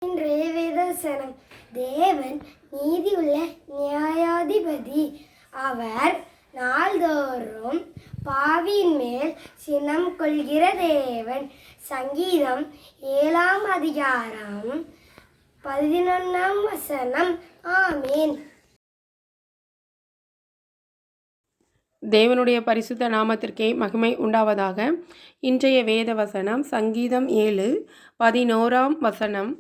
இன்றைய வேதவசனம். தேவன் நீதியுள்ள நியாயாதிபதி. அவர் நாள்தோறும் பாவியின் மேல் சினம் கொள்கிற தேவன். சங்கீதம் 7ஆம் அதிகாரம் 11ஆம் வசனம். ஆமீன். தேவனுடைய பரிசுத்த நாமத்திற்கே மகிமை உண்டாவதாக. இன்றைய வேத வசனம் சங்கீதம் 7:11ஆம் வசனம்.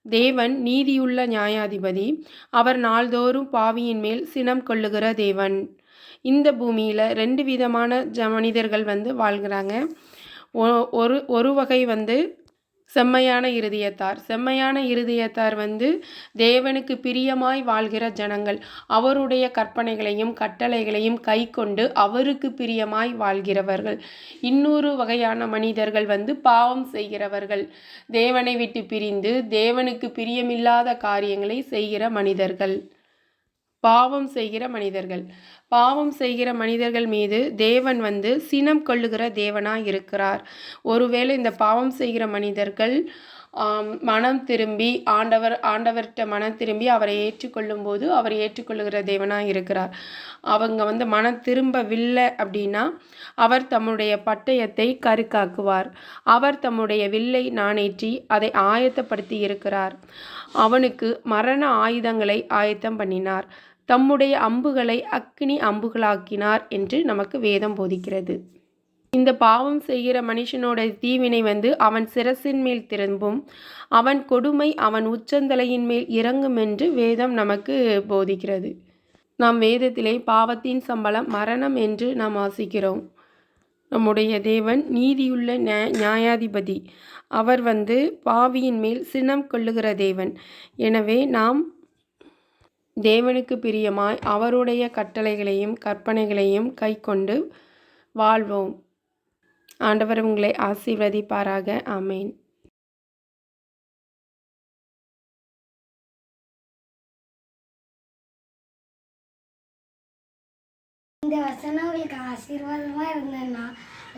தேவன் நீதியுள்ள நியாயாதிபதி. அவர் நாள்தோறும் பாவியின் மேல் சினம் கொள்ளுகிற தேவன். இந்த பூமியில் 2 விதமான மனிதர்கள் வாழ்கிறாங்க. ஒரு வகை செம்மையான இருதயத்தார். செம்மையான இருதயத்தார் தேவனுக்கு பிரியமாய் வாழ்கிற ஜனங்கள். அவருடைய கற்பனைகளையும் கட்டளைகளையும் கை கொண்டு அவருக்கு பிரியமாய் வாழ்கிறவர்கள். இன்னொரு வகையான மனிதர்கள் பாவம் செய்கிறவர்கள். தேவனை விட்டு பிரிந்து தேவனுக்கு பிரியமில்லாத காரியங்களை செய்கிற மனிதர்கள். பாவம் செய்கிற மனிதர்கள் மீது தேவன் சினம் கொள்ளுகிற தேவனாய் இருக்கிறார். ஒருவேளை இந்த பாவம் செய்கிற மனிதர்கள் மனம் திரும்பி ஆண்டவர்கிட்ட மனம் திரும்பி அவரை ஏற்றுக்கொள்ளும் போது அவர் ஏற்றுக்கொள்ளுகிற தேவனாய் இருக்கிறார். அவங்க மனம் திரும்பவில்லை அப்படின்னா அவர் தம்முடைய பட்டயத்தை கருக்காக்குவார். அவர் தம்முடைய வில்லை நாணேற்றி அதை ஆயத்தப்படுத்தி இருக்கிறார். அவனுக்கு மரண ஆயுதங்களை ஆயத்தம் பண்ணினார். தம்முடைய அம்புகளை அக்கினி அம்புகளாக்கினார் என்று நமக்கு வேதம் போதிக்கிறது. இந்த பாவம் செய்கிற மனுஷனோட தீவினை அவன் சிரசின் மேல் திரும்பும். அவன் கொடுமை அவன் உச்சந்தலையின் மேல் இறங்கும் என்று வேதம் நமக்கு போதிக்கிறது. நாம் வேதத்திலே பாவத்தின் சம்பளம் மரணம் என்று நாம் வாசிக்கிறோம். நம்முடைய தேவன் நீதியுள்ள நியாயாதிபதி. அவர் பாவியின் மேல் சினம் கொள்ளுகிற தேவன். எனவே நாம் தேவனுக்கு பிரியமாய் அவருடைய கட்டளைகளையும் கற்பனைகளையும் கை கொண்டு வாழ்வோம். ஆண்டவர் உங்களை ஆசீர்வதிப்பாராக. ஆமேன். இந்த வசனம் உங்களுக்கு ஆசீர்வாதமாக இருந்ததுன்னா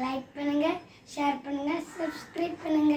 லைக் பண்ணுங்க, ஷேர் பண்ணுங்க, சப்ஸ்கிரைப் பண்ணுங்க.